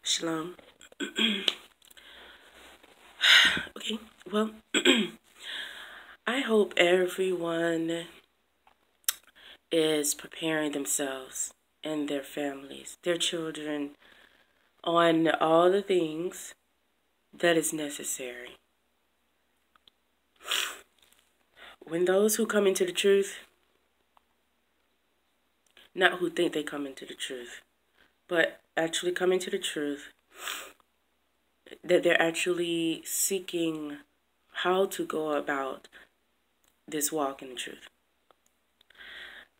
Shalom. Okay, well, I hope everyone is preparing themselves and their families, their children, on all the things that is necessary. When those who come into the truth, not who think they come into the truth, but actually come into the truth, that they're actually seeking how to go about this walk in the truth.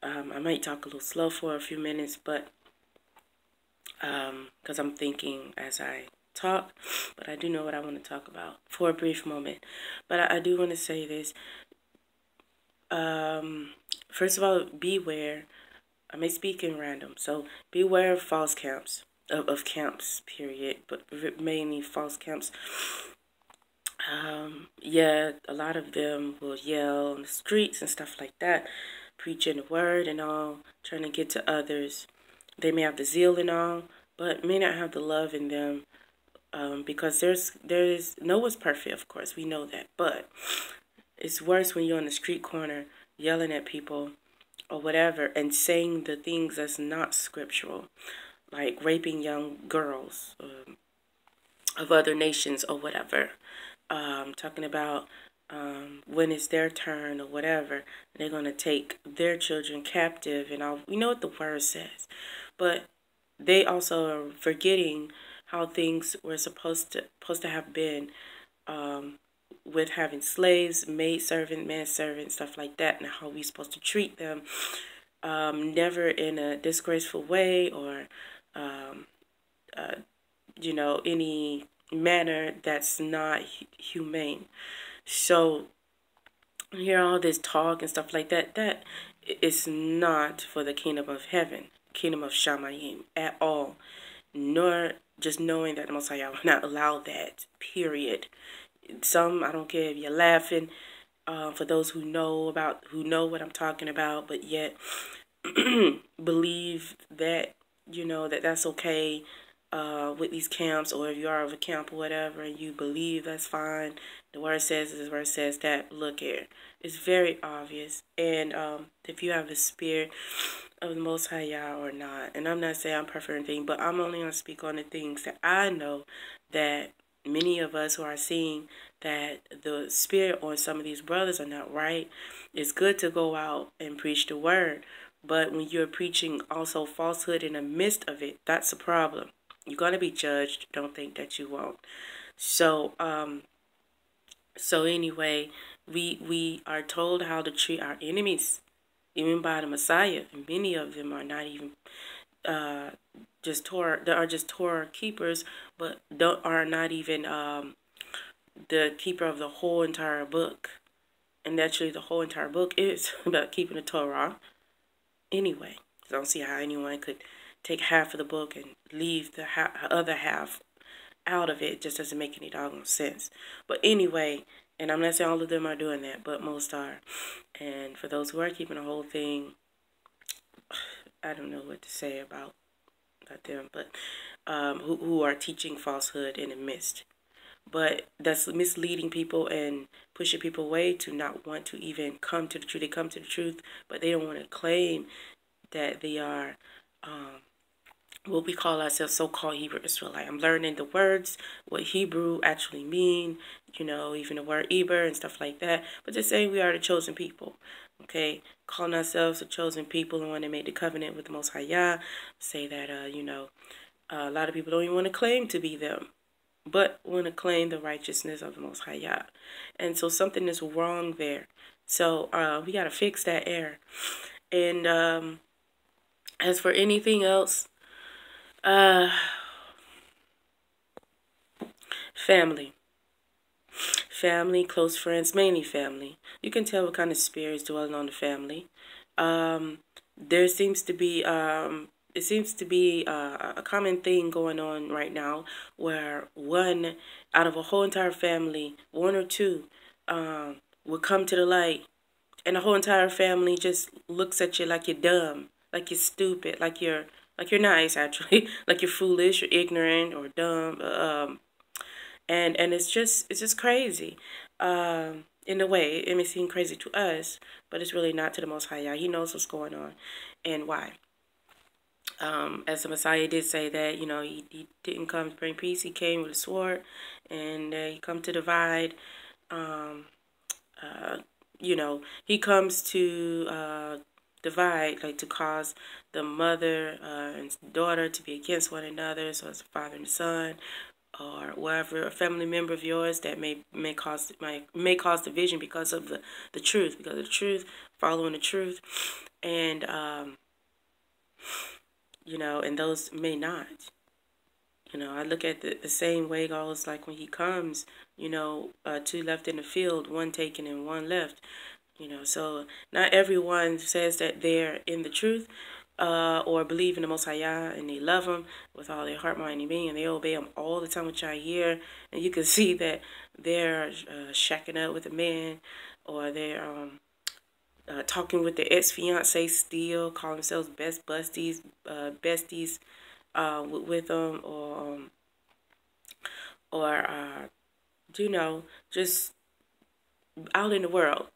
I might talk a little slow for a few minutes, but because I'm thinking as I talk, but I do know what I want to talk about for a brief moment. But I do want to say this. First of all, beware. I may speak in random, so beware of false camps, of camps, period, but mainly false camps. Yeah, a lot of them will yell on the streets and stuff like that, preaching the word and all, trying to get to others. They may have the zeal and all, but may not have the love in them, because there's no one's perfect, of course, we know that, but it's worse when you're on the street corner yelling at people or whatever and saying the things that's not scriptural, like raping young girls of other nations or whatever. Talking about when it's their turn or whatever, they're going to take their children captive and all. We know what the word says, but they also are forgetting how things were supposed to have been, with having slaves, maid servant, manservant, stuff like that, and how we're supposed to treat them, never in a disgraceful way or any manner that's not humane. So hear all this talk and stuff like that, that is not for the kingdom of heaven, kingdom of Shamayim at all, nor just knowing that the Most High will not allow that, period. Some, I don't care if you're laughing, for those who know what I'm talking about, but yet believe that, that's okay, with these camps, or if you are of a camp or whatever, and you believe that's fine. The word says this, the word says that. Look here, it's very obvious. And if you have the spirit of the Most High Yah or not, and I'm not saying I'm perfect or anything, but I'm only going to speak on the things that I know that many of us who are seeing that the spirit on some of these brothers are not right. It's good to go out and preach the word, but when you're preaching also falsehood in the midst of it, that's a problem. You're going to be judged. Don't think that you won't. So, anyway, we are told how to treat our enemies, even by the Messiah. And many of them are not even just Torah. They are just Torah keepers, but are not even the keeper of the whole entire book. And actually, the whole entire book is about keeping the Torah. Anyway, I don't see how anyone could take half of the book and leave the other half out of it. It just doesn't make any doggone sense. But anyway, and I'm not saying all of them are doing that, but most are. And for those who are keeping the whole thing, I don't know what to say about them, but who are teaching falsehood in the midst. But that's misleading people and pushing people away to not want to even come to the truth. They come to the truth, but they don't want to claim that they are what we call ourselves so-called Hebrew Israelite. I'm learning the words, what Hebrew actually mean, even the word Eber and stuff like that. But just saying we are the chosen people, okay? Calling ourselves the chosen people and when they made the covenant with the Most High Yah, say that, a lot of people don't even want to claim to be them, but want to claim the righteousness of the Most High Yah. And so something is wrong there. So we got to fix that error. And as for anything else, family, close friends, mainly family. You can tell what kind of spirit is dwelling on the family. There seems to be, it seems to be a common thing going on right now where one out of a whole entire family, one or two, will come to the light, and the whole entire family just looks at you like you're dumb, like you're stupid, like you're Like you're nice, actually. Like you're foolish or ignorant or dumb. And it's just crazy. In a way, it may seem crazy to us, but it's really not to the Most High Yah. He knows what's going on and why. As the Messiah did say that, he didn't come to bring peace. He came with a sword, and he come to divide. Um, he comes to divide, like to cause the mother and daughter to be against one another. So it's the father and the son, or whatever, a family member of yours that may cause division because of the truth, following the truth, and and those may not. I look at the same way goes like when he comes, two left in the field, one taken and one left. So not everyone says that they're in the truth or believe in the Most High Yah, and they love him with all their heart, mind, and being, and they obey him all the time, which I hear. And you can see that they're shacking up with a man, or they're talking with their ex-fiancé still, calling themselves besties with them, or just out in the world.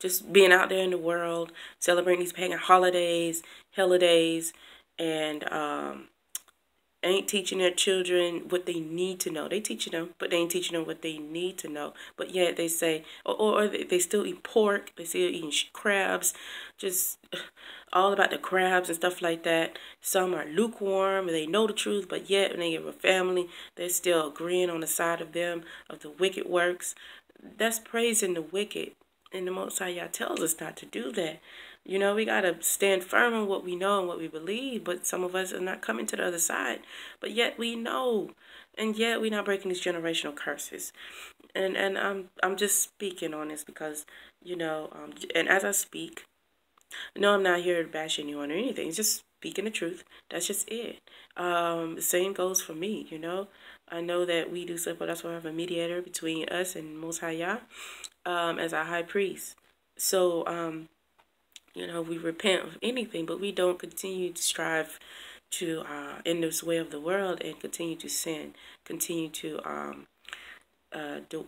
Just being out there in the world, celebrating these pagan holidays, and ain't teaching their children what they need to know. They teaching them, but they ain't teaching them what they need to know. But yet they say, or they still eat pork, they still eating crabs, just all about the crabs and stuff like that. Some are lukewarm, and they know the truth, but yet when they have a family, they're still agreeing on the side of them, of the wicked works. That's praising the wicked. And the Most High Yah tells us not to do that. We got to stand firm on what we know and what we believe, but some of us are not coming to the other side. But yet we know, and yet we're not breaking these generational curses. And I'm just speaking on this because, and as I speak, no, I'm not here to bash anyone or anything. It's just speaking the truth. That's just it. The same goes for me, I know that we do suffer. That's why I have a mediator between us and Most High Yah as our high priest. So, we repent of anything, but we don't continue to strive to in this way of the world and continue to sin, continue to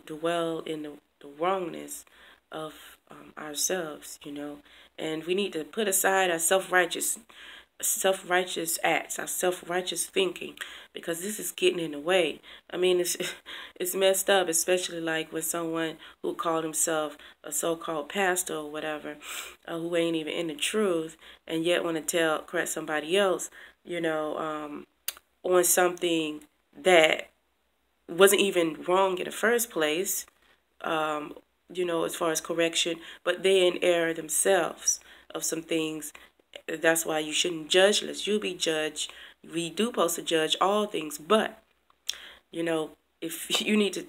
dwell in the wrongness of ourselves, and we need to put aside our self-righteous acts, our self-righteous thinking, because this is getting in the way. I mean, it's messed up, especially like with someone who called himself a so-called pastor or whatever, who ain't even in the truth, and yet want to correct somebody else, on something that wasn't even wrong in the first place, as far as correction, but they in error themselves of some things. That's why you shouldn't judge lest you be judged. We do supposed to judge all things, but if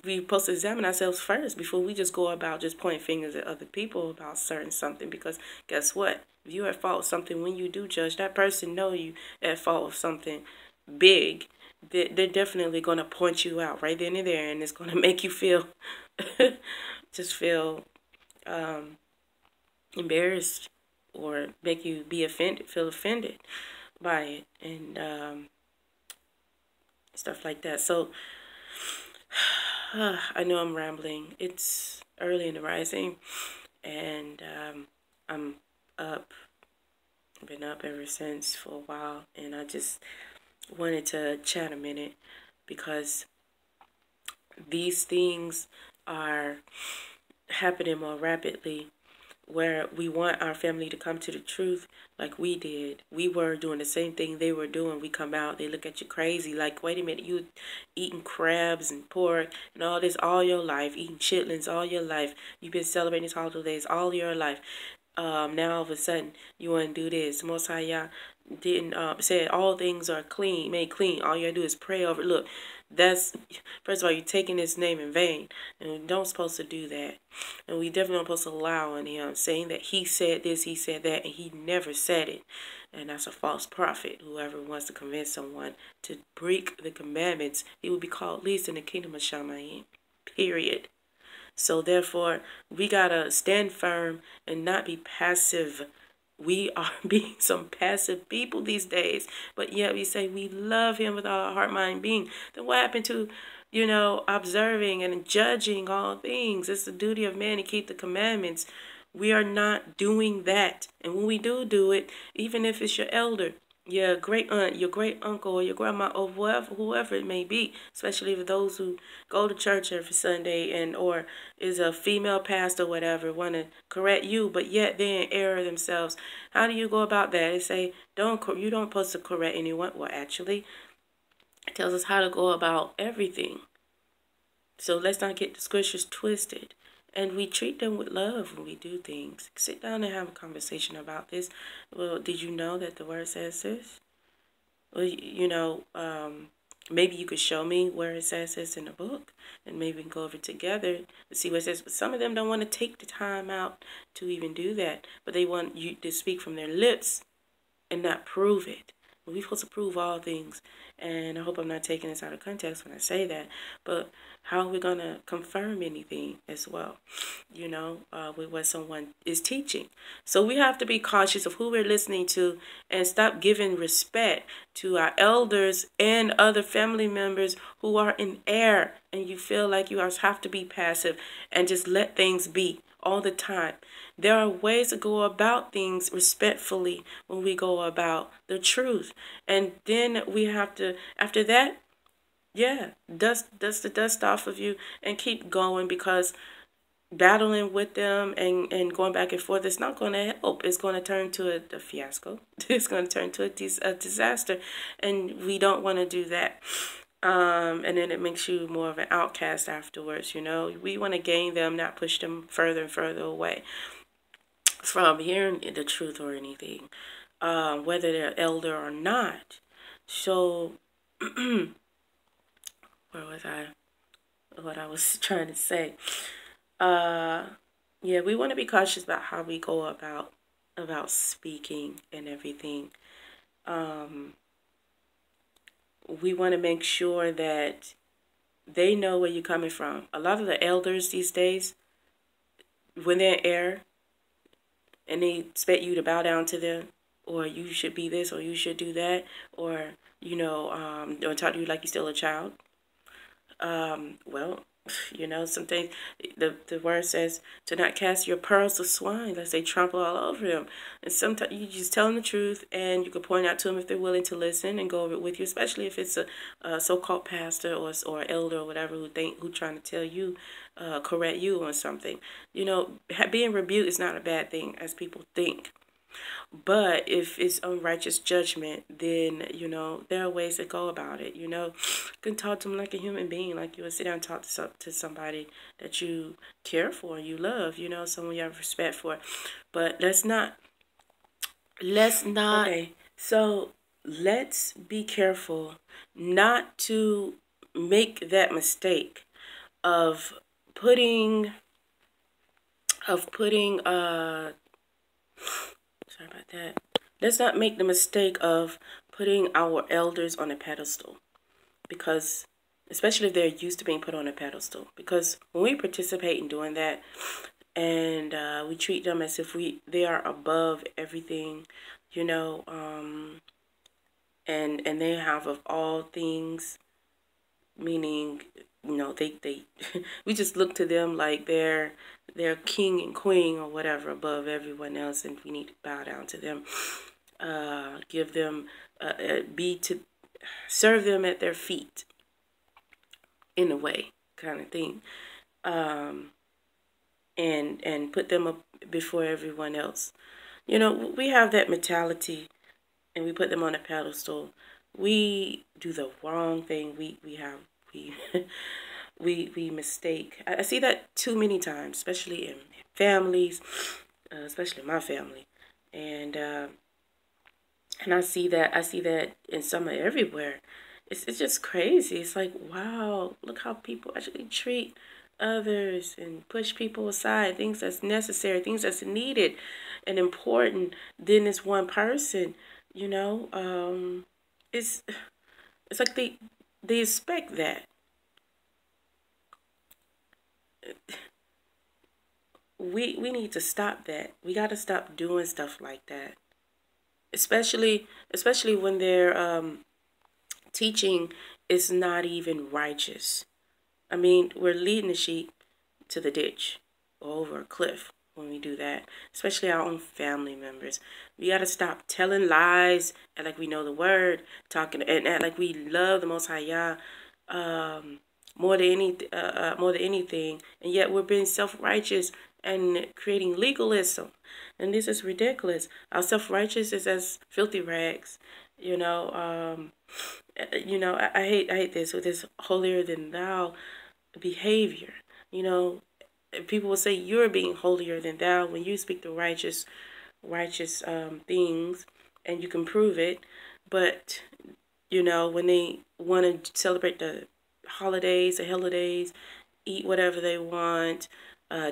we supposed to examine ourselves first before we just go about just pointing fingers at other people about certain something. Because guess what? If you're at fault with something, when you do judge, that person know you at fault with something big. They're definitely going to point you out right then and there, and it's going to make you feel just feel embarrassed, or make you feel offended by it, and stuff like that. So I know I'm rambling. It's early in the rising, and I'm up. I've been up ever since for a while, and I just wanted to chat a minute because these things are happening more rapidly, where we want our family to come to the truth like we did. We were doing the same thing they were doing. We come out, they look at you crazy, like, wait a minute, you eating crabs and pork and all this all your life, eating chitlins all your life. You've been celebrating these holidays all your life. Now all of a sudden you want to do this. Most High Yah didn't said all things are clean, made clean. All you gotta do is pray over it. Look, that's, first of all, you're taking his name in vain, and we don't supposed to do that. And we definitely don't supposed to allow on him saying that he said this, he said that, and he never said it. And that's a false prophet. Whoever wants to convince someone to break the commandments, he will be called least in the kingdom of Shamayim. Period. So therefore, we gotta stand firm and not be passive we are being some passive people these days, but yet we say we love him with all our heart, mind, and being. Then what happened to, observing and judging all things? It's the duty of man to keep the commandments. We are not doing that. And when we do it, even if it's your elder, your great aunt, your great uncle, or your grandma, or whoever it may be, especially for those who go to church every Sunday and or is a female pastor or whatever, want to correct you, but yet they in error themselves. How do you go about that? They say you don't supposed to correct anyone. Well, actually, it tells us how to go about everything. So let's not get the scriptures twisted. And we treat them with love when we do things. Sit down and have a conversation about this. Well, did you know that the word says this? Well, maybe you could show me where it says this in the book. And maybe we can go over it together to see what it says. But some of them don't want to take the time out to even do that. But they want you to speak from their lips and not prove it. We're supposed to prove all things. And I hope I'm not taking this out of context when I say that. But how are we going to confirm anything as well, with what someone is teaching? So we have to be cautious of who we're listening to and stop giving respect to our elders and other family members who are in error. And you feel like you have to be passive and just let things be all the time. There are ways to go about things respectfully when we go about the truth. And then we have to, after that, dust the dust off of you and keep going, because battling with them and going back and forth, it's not going to help. It's going to turn to a fiasco. It's going to turn to a disaster. And we don't want to do that. And then it makes you more of an outcast afterwards, We want to gain them, not push them further and further away from hearing the truth or anything, whether they're elder or not. So, where was I? What I was trying to say. We want to be cautious about how we go about speaking and everything. We want to make sure that they know where you're coming from. A lot of the elders these days, when they're in error and they expect you to bow down to them, or you should be this, or you should do that, or, don't talk to you like you're still a child. Some things, the word says to not cast your pearls to swine, lest they trample all over them. And sometimes you just tell them the truth, and you can point out to them if they're willing to listen and go over it with you, especially if it's a so-called pastor or elder or whatever who trying to tell you, correct you on something. Being rebuked is not a bad thing as people think. But if it's unrighteous judgment, then, there are ways to go about it. You can talk to them like a human being, like you would sit down and talk to somebody that you care for, you love, someone you have respect for. But let's not. Okay, so let's be careful not to make that mistake of putting sorry about that. Let's not make the mistake of putting our elders on a pedestal, because, especially if they're used to being put on a pedestal, because when we participate in doing that and we treat them as if they are above everything, and they have of all things, meaning, they we just look to them like they're king and queen or whatever above everyone else, and we need to bow down to them, give them, serve them at their feet, in a way, kind of thing, and put them up before everyone else. We have that mentality, and we put them on a pedestal. We do the wrong thing. We mistake. I see that too many times, especially in families, especially my family, and I see that in summer everywhere. It's just crazy. It's like, wow, look how people actually treat others and push people aside, things that's necessary, things that's needed and important. Then this one person, it's like they expect that. we need to stop that. We got to stop doing stuff like that, especially when they're teaching is not even righteous. I mean, we're leading the sheep to the ditch or over a cliff when we do that, especially our own family members. We got to stop telling lies and like we know the word, talking and act like we love the Most High Yah more than anything, and yet we're being self-righteous and creating legalism, and this is ridiculous. Our self-righteous is as filthy rags, you know. I hate this with this holier than thou behavior. You know, people will say you're being holier than thou when you speak the righteous things, and you can prove it. But you know, when they want to celebrate the holidays, the holidays, eat whatever they want,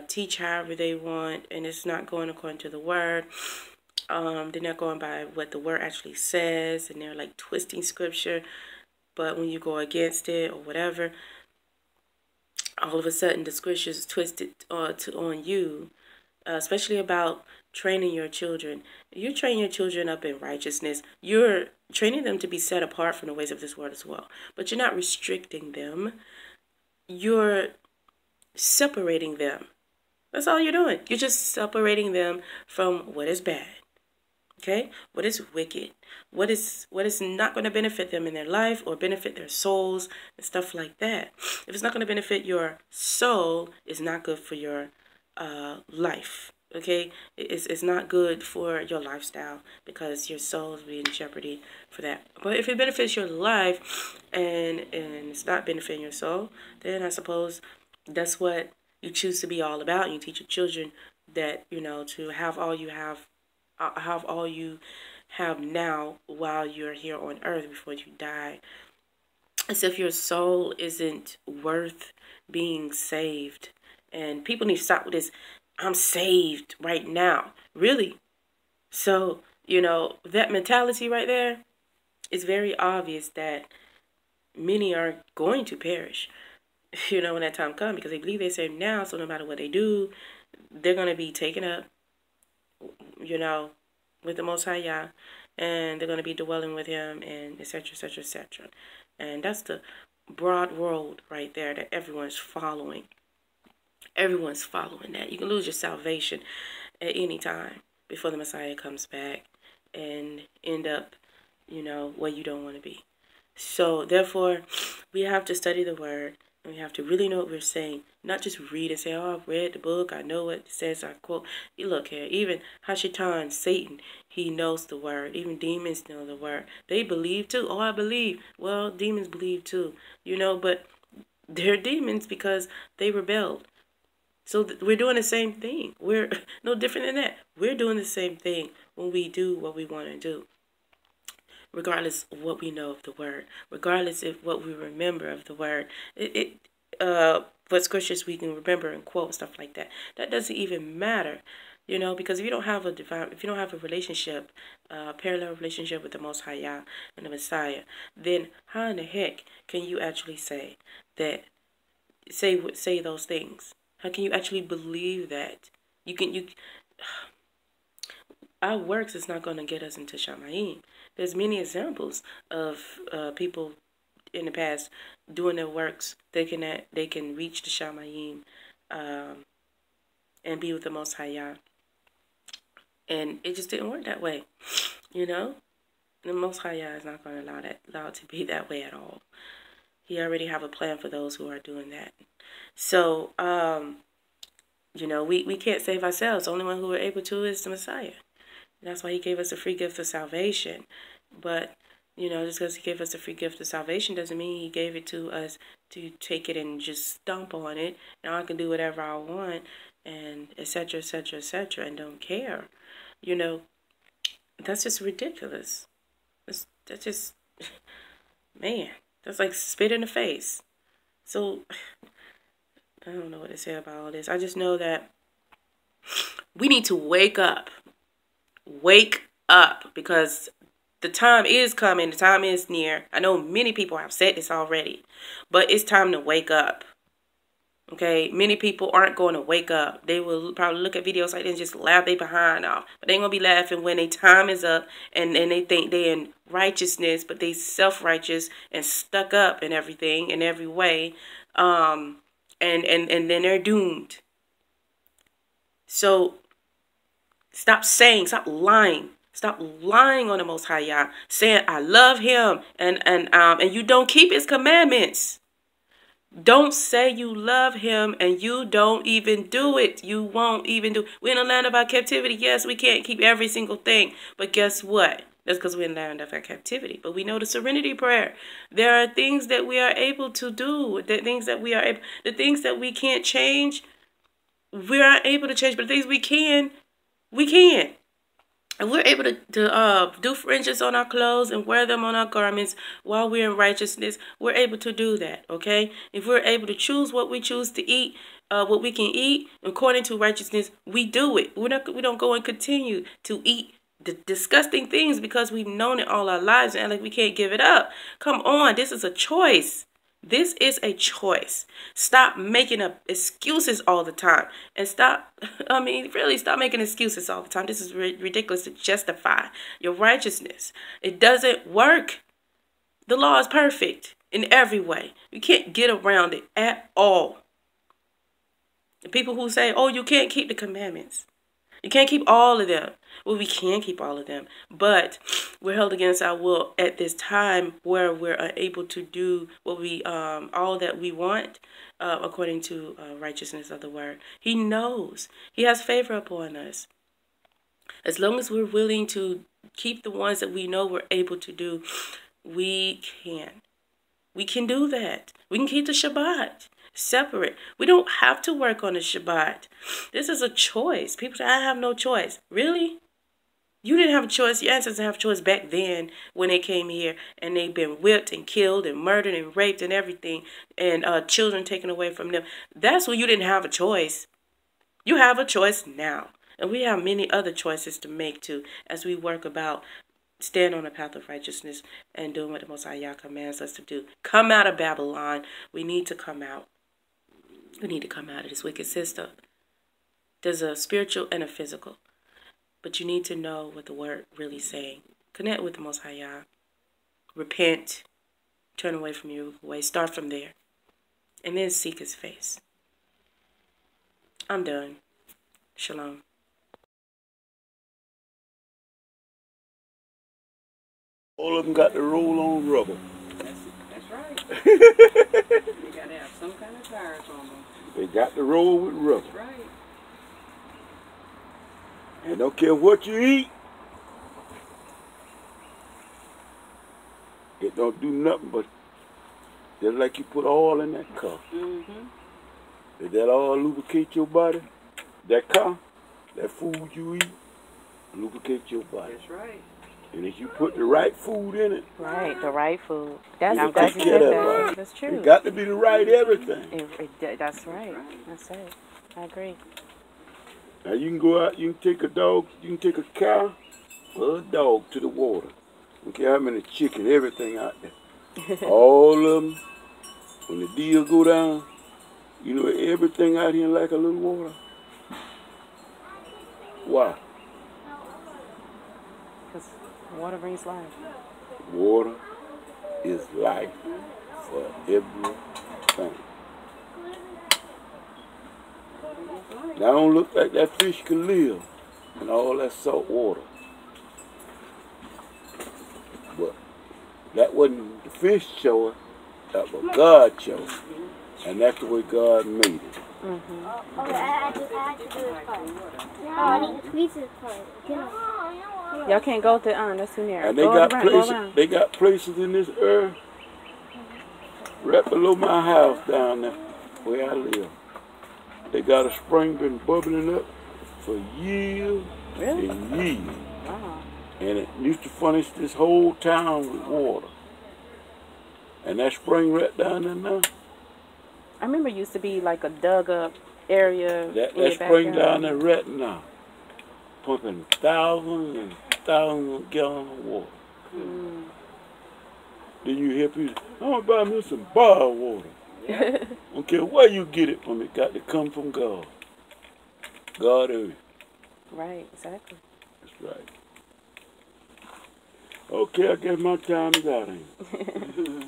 teach however they want, and it's not going according to the word. They're not going by what the word actually says, and they're like twisting scripture. But when you go against it or whatever, all of a sudden the scripture is twisted on you, especially about training your children. You train your children up in righteousness. You're training them to be set apart from the ways of this world as well. But you're not restricting them. You're separating them. That's all you're doing. You're just separating them from what is bad. Okay? What is wicked? What is not going to benefit them in their life or benefit their souls and stuff like that. If it's not going to benefit your soul, it's not good for your life. Okay? It's not good for your lifestyle because your soul will be in jeopardy for that. But if it benefits your life and it's not benefiting your soul, then I suppose that's what you choose to be all about. You teach your children that, you know, to have all you have now while you're here on earth before you die. As if your soul isn't worth being saved. And people need to stop with this, I'm saved right now. Really? So, you know, that mentality right there, it's very obvious that many are going to perish, you know, when that time comes, because they believe they're saved now, so no matter what they do, they're going to be taken up, you know, with the Most High Yah, and they're going to be dwelling with Him, and etc., etc., etc. And that's the broad road right there that everyone's following. Everyone's following that. You can lose your salvation at any time before the Messiah comes back and end up, you know, where you don't want to be. So, therefore, we have to study the Word. And we have to really know what we're saying. Not just read and say, oh, I've read the book. I know what it says. I quote. You look here. Even Hashatan, Satan, he knows the word. Even demons know the word. They believe too. Oh, I believe. Well, demons believe too. You know, but they're demons because they rebelled. So we're doing the same thing. We're no different than that. We're doing the same thing when we do what we want to do. Regardless of what we know of the word, regardless of what we remember of the word, what scriptures we can remember and quote, stuff like that. That doesn't even matter, you know, because if you don't have a relationship, parallel relationship with the Most High Yah and the Messiah, then how in the heck can you actually say that? Say those things. How can you actually believe that? Our works is not going to get us into Shamayim. There's many examples of people in the past doing their works. They can reach the Shamayim and be with the Most High Yah. And it just didn't work that way, you know. The Most High Yah is not going to allow it to be that way at all. He already have a plan for those who are doing that. So, you know, we can't save ourselves. The only one who we're able to is the Messiah. That's why He gave us a free gift of salvation. But, you know, just because He gave us a free gift of salvation doesn't mean He gave it to us to take it and just stomp on it. Now I can do whatever I want and etc., etc., etc., and don't care. You know, that's just ridiculous. That's just, man, that's like spit in the face. So, I don't know what to say about all this. I just know that we need to wake up. Wake up, because the time is coming. The time is near. I know many people have said this already, but it's time to wake up. Okay, many people aren't going to wake up. They will probably look at videos like this and just laugh their behind off. But they ain't going to be laughing when their time is up and they think they're in righteousness, but they self-righteous and stuck up in everything, in every way. And then they're doomed. So stop lying. Stop lying on the Most High Yah, saying, I love him, and you don't keep his commandments. Don't say you love him and you don't even do it. You won't even do it. We're in a land of our captivity. Yes, we can't keep every single thing. But guess what? That's because we're in the land of our captivity. But we know the serenity prayer. There are things that we are able to do. The things that we can't change, we aren't able to change. But the things we can. And we're able to do fringes on our clothes and wear them on our garments while we're in righteousness. We're able to do that, okay? If we're able to choose what we choose to eat, what we can eat according to righteousness, we do it. We don't go and continue to eat the disgusting things because we've known it all our lives and like we can't give it up. Come on, this is a choice. This is a choice. Stop making up excuses all the time. And really stop making excuses all the time. This is ridiculous to justify your righteousness. It doesn't work. The law is perfect in every way. You can't get around it at all. The people who say, oh, you can't keep the commandments. You can't keep all of them. Well, we can keep all of them, but we're held against our will at this time where we're unable to do what we all that we want according to righteousness of the word. He knows. He has favor upon us. As long as we're willing to keep the ones that we know we're able to do, we can. We can do that. We can keep the Shabbat separate. We don't have to work on the Shabbat. This is a choice. People say, I have no choice. Really? You didn't have a choice. Your ancestors didn't have a choice back then when they came here and they've been whipped and killed and murdered and raped and everything and children taken away from them. That's when you didn't have a choice. You have a choice now. And we have many other choices to make too as we work about stand on the path of righteousness and doing what the Most High Yah commands us to do. Come out of Babylon. We need to come out. We need to come out of this wicked system. There's a spiritual and a physical. But you need to know what the word really is saying. Connect with the Most High Yah. Repent. Turn away from your way. Start from there. And then seek his face. I'm done. Shalom. All of them got to roll on rubber. That's right. You got to have some kind of tires on them. They got to roll with rubber. That's right. And don't care what you eat, it don't do nothing but just like you put oil in that car. Mm-hmm. Did that all lubricate your body? That car, that food you eat, lubricate your body. That's right. And if you put the right food in it, right, the right food. That's it'll take care of that body. That's true. It got to be the right everything. That's right. That's it. I agree. Now you can go out, you can take a dog, you can take a cow or a dog to the water. Okay, how many chicken, everything out there. All of them, when the deal go down, you know everything out here like a little water. Why? Because water brings life. Water is life for everything. Now, don't look like that fish can live in all that salt water. But that wasn't the fish showing, that was God showing. And that's the way God made it. Mm-hmm. Okay, I have to do this part. No, I need to squeeze this part. Y'all can't go to that's too near. And they got places in this earth right below my house down there where I live. They got a spring been bubbling up for years and years. Wow. And it used to furnish this whole town with water. And that spring right down there now. I remember it used to be like a dug up area. That spring down there right now, pumping thousands and thousands of gallons of water. Mm. Then you hear people, I'm going to buy me some bar water. I don't care where you get it from. It got to come from God. God earth. Right, exactly. That's right. Okay, I guess my time is out, ain't it?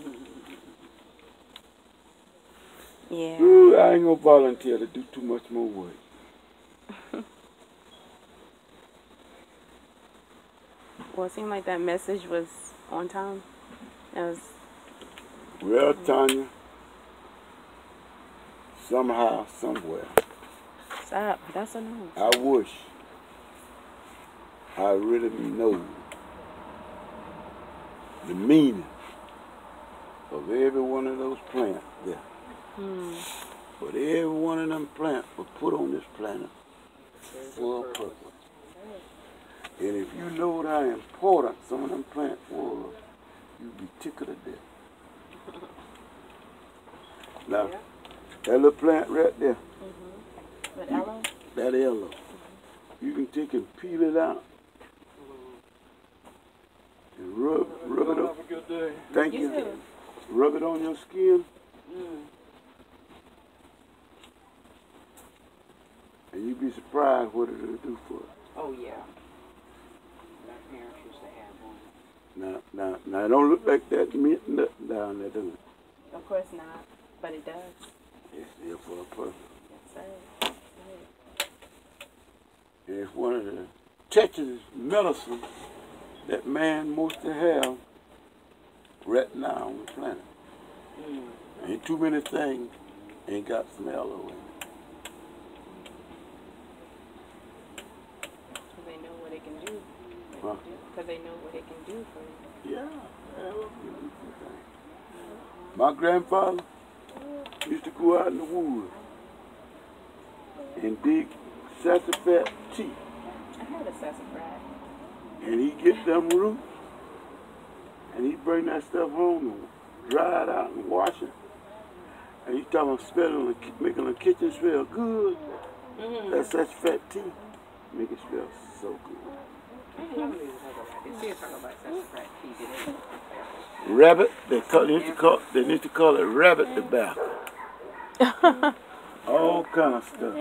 Yeah. Ooh, I ain't gonna volunteer to do too much more work. Well, it seemed like that message was on time. It was. Well, Tanya, somehow, somewhere, Stop. That's a no. I wish I really know the meaning of every one of those plants there. But every one of them plants was put on this planet for a purpose. And if you know how important some of them plants was, you'd be tickled to death. Now, that little plant right there, But aloe? that aloe, you can take and peel it out and rub it up. Thank you. too. Rub it on your skin. And you'd be surprised what it'll do for you. Oh, yeah. My parents used to have one. Now, it don't look like that mint nut down there, does it? Of course not, but it does. It's there for a purpose. Yes, sir. And it's one of the touches medicine that man must have right now on the planet. Ain't too many things ain't got some aloe in it. Because they know what it can do. Huh? Because they know what it can do for you. Yeah. My grandfather used to go out in the woods and dig sassafras tea. I had a sassafras. And he get them roots and he bring that stuff home and dry it out and wash it. And he talking about making the kitchen smell good. That sassafras tea make it smell so good. They still talk about sassafras tea today. Rabbit, they need to call it rabbit tobacco. All kind of stuff.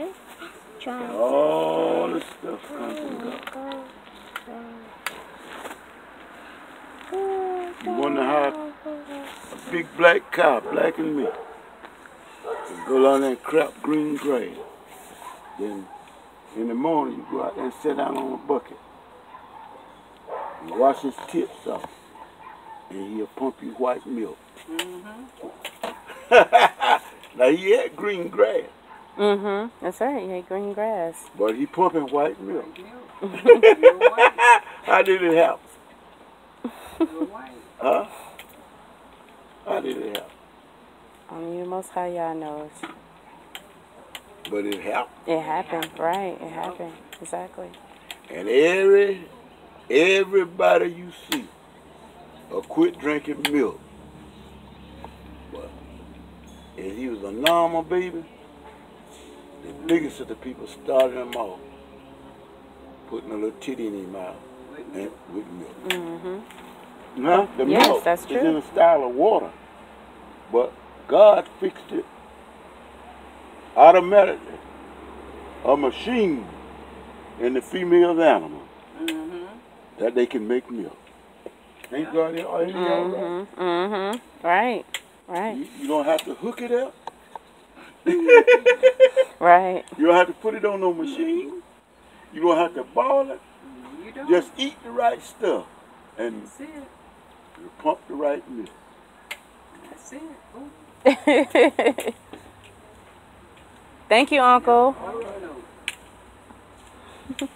All the stuff comes from God. You wonder how a big black cow, black and me, can go down there and crap green grass. Then in the morning you go out there and sit down on a bucket and wash his tits off. And he'll pump you white milk. Now he had green grass. That's right. You had green grass. But he pumping white milk. You're white. How did it happen? You're white. Huh? How did it happen? Only the Most High Yah knows. But it happened. It happened, right? It happened. Exactly. And everybody you see quit drinking milk. But if he was a normal baby, the biggest of the people started him off putting a little titty in his mouth and with milk. Huh? The Yes, milk that's is true. in a style of water. But God fixed it automatically. A machine in the female animal that they can make milk. Ain't God all right? Right. Right. You don't have to hook it up. Right. You don't have to put it on no machine. You don't have to boil it. You don't. Just eat the right stuff and That's it. you pump the right milk. That's it. Oh, Thank you, Uncle. oh, no.